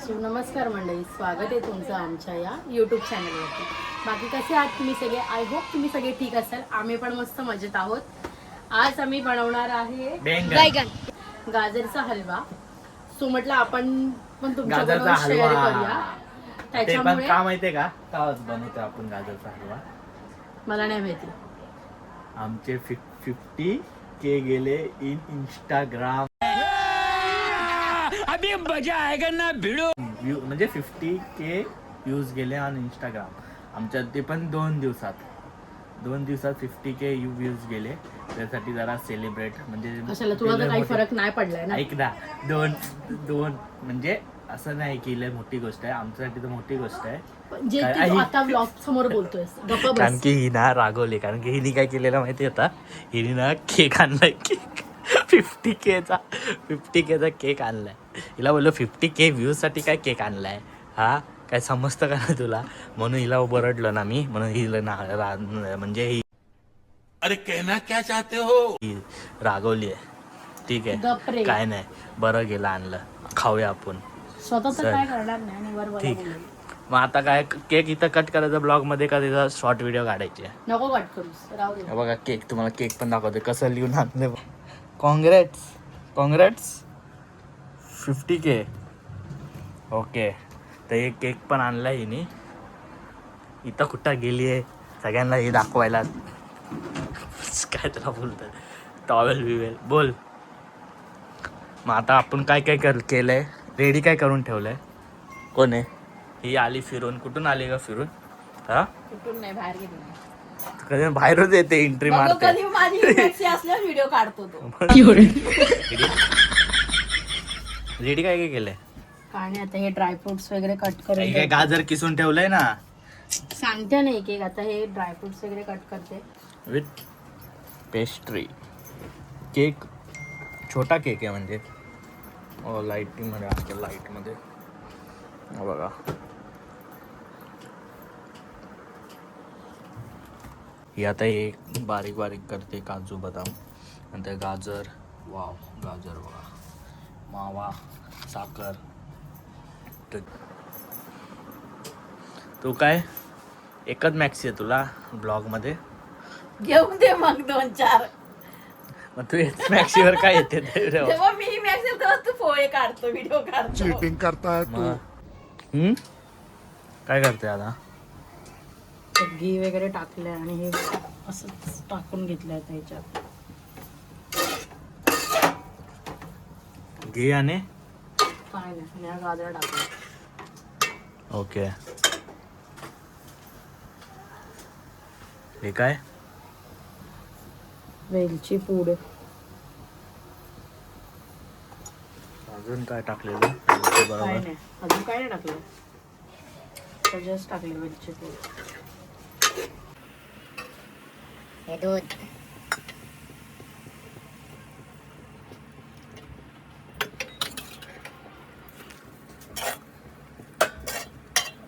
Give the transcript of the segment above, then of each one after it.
So नमस्कार मंडळी, स्वागत आहे तुमचं आमच्या या यूट्यूब चॅनलवरती. बाकी कसे आहात तुम्ही सगळे? आय होप तुम्ही सगळे ठीक असाल. आम्ही पण मस्त मजेत आहोत. आज आम्ही बनवणार आहे गाजरचा हलवा. सो म्हटलं आपण पण तुमच्याबरोबर शेअर करूया. त्याच्यामुळे का माहितीये का बनवतो आपण गाजरचा हलवा? मला नाही माहिती. आमचे 50K गेले इन इंस्टाग्राम. अभी मजा आएगा ना भिड़ो. म्हणजे 50K व्ह्यूज गेले ऑन इंस्टाग्राम आमच्या. ते पण 2 दिवसात 50K व्ह्यूज गेले. त्यासाठी जरा सेलिब्रेट म्हणजे कशाला, तुला तर काही फरक नाही पडलाय ना. ऐक ना, दोन म्हणजे असं नाही की लय मोठी गोष्ट आहे. आमच्यासाठी तर मोठी गोष्ट आहे. जे तू आता व्लॉग समोर बोलतोय. कारण की ही ना रागवली. कारण की हिने काय केलेलं माहिती होता, हिने ना केक आणलाय. केक 50Kचा केक आणलाय. हिला बोललो 50K व्ह्यूज साठी काय केक आणलाय, हा काय समजतं का ना तुला? म्हणून हिला बरडलं ना मी. म्हणून हिला म्हणजे ही अरे कहना क्या चाहते हो? ही रागवली आहे. ठीक आहे, काय नाही, बरं गेलं, आणलं, खाऊया आपण. स्वतः तर काय करणार नाही आणि वर ठीक. मग आता काय, केक इथं कट करायचा ब्लॉग मध्ये का त्याचा शॉर्ट व्हिडिओ काढायचे? नको कट करूस, राहू दे. बघा केक, तुम्हाला केक पण दाखवते कसं लिहून आणलं. Congrats 50K. ओके, तर एक केक पण आणलाय हिने. इथं कुठं गेली आहे सगळ्यांना हे दाखवायला. काय त्याला बोलतात, टॉवेल बिवेल बोल. मग आता आपण काय काय केलंय, रेडी काय करून ठेवलंय? कोण आहे ही? आली फिरून. कुठून आली का फिरून? हा, कुठून नाही, बाहेर गेली नाही. कधी बाहेरच येते, एंट्री मारते. कधी माझी टॅक्सी असल्यावर व्हिडिओ काढतो तो. रेडी काय काय केलंय? काय नाही, आता हे ड्रायफ्रुट्स वगैरे कट काय करून काय गाजर किसून ठेवलंय ना. सांगते ना एक एक. आता हे ड्रायफ्रुट्स वगैरे कट करते. With pastry. केक छोटा केक आहे म्हणजे लाईटमध्ये आहे. लाईटमध्ये बघा. ही आता हे बारीक बारीक करते काजू बदाम. नंतर गाजर. वाव, गाजर बघा. मावा, साखर. तू काय एकच मॅक्सी आहे तुला ब्लॉग मध्ये? घेऊन दे मग 2-4. मग तू मॅक्सीवर काय येते? जेव्हा मी मॅक्सी तेव्हा तू पोहे काढतो, व्हिडिओ काढतो. चीटिंग करता है तू. काय करते आता? घी वगैरे टाकलंय आणि हे असं टाकून घेतलंय ह्याच्यात. घी आणि काय नाही, आणि हा गाजर टाकला. ओके. हे काय? वेलची पूड. अजून काय टाकलेलं? काय बरोबर. नाही, अजून काय नाही टाकलं. जस्ट टाकली वेलची पूड. हे दूध.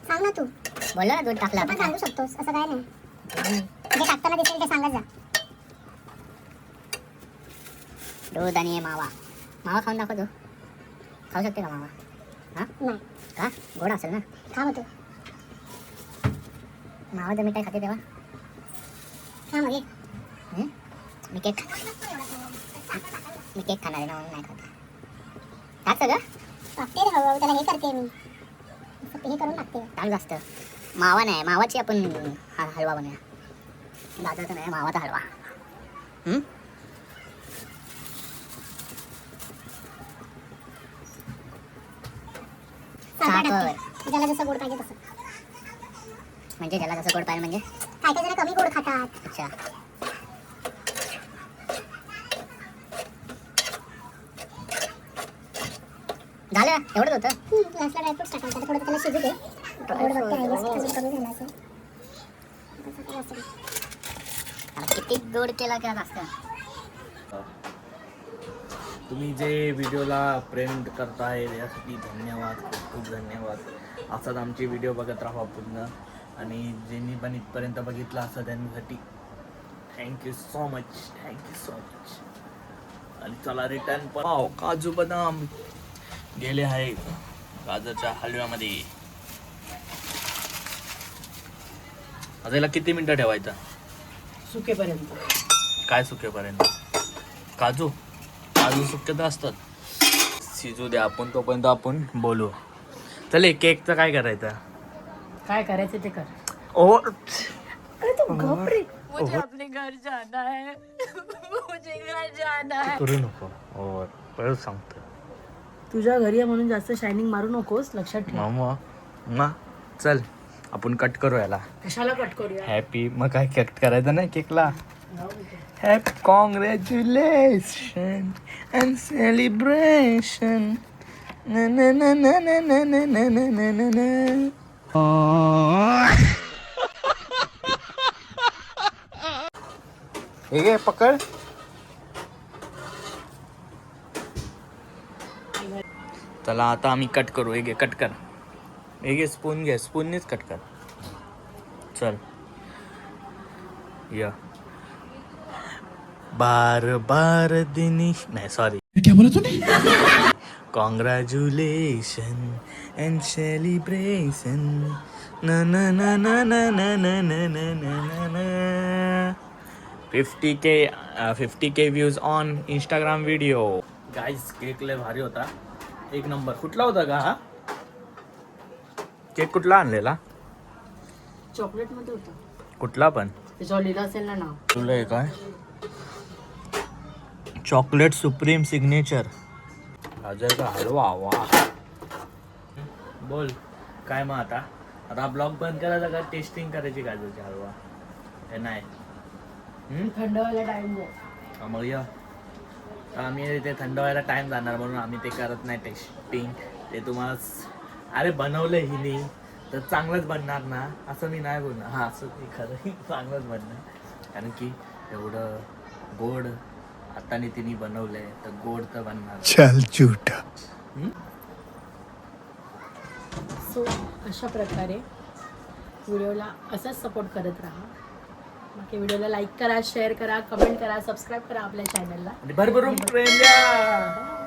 सांग ना तू. बोललो ना दूध टाकलं आपण आपण. सांगू शकतोस, असं काय नाही. जे टाकताना दिसेल ते सांगत जा. दूध आणि हे मावा. मावा खाऊन दाखव तू. खाऊ शकते का मावा? हा, नाही, का? गोड असेल ना. खा मग तू. मावा तर मी काय खाते तेव्हा. खा मग ये. मी केक खाणार आहे ना, म्हणून नाही खात. टाक सगळं. टाकते रे हळूहळू, त्याला हे करते मी. फक्त हे करून टाकते. टाक जास्त. मावा नाही, मावाची आपण हलवा बनवूया. गाजरचा नाही, मावाचा हलवा. साखर साखर. टाकते. ज्याला जसं गोड पाहिजे तसं. म्हणजे ज्याला जसं गोड पाहिजे म्हणजे. काय काय जण कमी गोड खातात. अच्छा. झालं, एवढंच होतं. लास्टला ड्रायफ्रुट्स टाकायचं. आता थोडं त्याला शिजू दे. गोड बघते राहिलं अजून कमी झालं असेल. आता किती गोड केला किंवा जास्त. तुम्ही जे व्हिडिओला प्रेम करताय यासाठी धन्यवाद, खूप खूप धन्यवाद. असाच आमचे व्हिडिओ बघत राहा पूर्ण. आणि ज्यांनी पण इथपर्यंत बघितलं असं त्यांच्यासाठी थँक्यू सो मच. आणि चला रिटर्न पण. काजू बदाम गेले आहेत गाजरच्या हलव्यामध्ये. आता याला किती मिनिटं ठेवायचं? सुकेपर्यंत. काय सुकेपर्यंत? काजू काजू सुके तर असतात. शिजू दे आपण, तोपर्यंत आपण बोलू. चल केकचं काय करायचं? काय करायचं ते कर. ओ अरे तू गप रे. मुझे अपने घर जाना है. मुझे घर जाना है. करू नको. हो परत सांगतो. तुझ्या घरी आहे म्हणून जास्त शायनिंग मारू नकोस, लक्षात ठेव. मग चल आपण कट करू याला. कशाला कट करूया? हॅपी. मग काय कट करायचं नाही केकला? Happy congratulation and celebration. हे घे पकड. चला आता आम्ही कट करू. हे घे कट कर. हे घे स्पून घे. स्पूननेच कट कर. चल या. बार बार दिनी नाही सॉरी क्या बोला तूने? Congratulation and celebration. न न न न न न न न न न न. 50K views on Instagram video. Guys cake लय भारी होता. एक नंबर. कुठला होता का हा केक? कुठला आणलेला? चॉकलेट मध्ये होता. कुठला पण? त्याच्यावर लिहिलं असेल ना नाव. तुला हे काय? Chocolate supreme signature. गाजर का हलवा. वा. बोल काय मग आता? आता ब्लॉग बंद करायचा का टेस्टिंग करायची गाजरची हलवा? हे नाही. थंड व्हायला टाइम द्या. हा, मग या. आम्ही ते थंड व्हायला टाइम जाणार म्हणून आम्ही ते करत नाही टेस्टिंग. ते तुम्हाला अरे बनवलं हिने तर चांगलंच बनणार ना, असं मी नाही बोलणार. हा असं ते खरं चांगलंच बनणार, कारण की एवढं गोड आता तिने बनवलंय तर गोड तर बनणार. चल झूठा. सो अशा प्रकारे व्हिडिओला असाच सपोर्ट करत राहा. बाकी व्हिडिओला लाईक करा, शेअर करा, कमेंट करा, सबस्क्राईब करा आपल्या चॅनलला. भरभरून प्रेम द्या.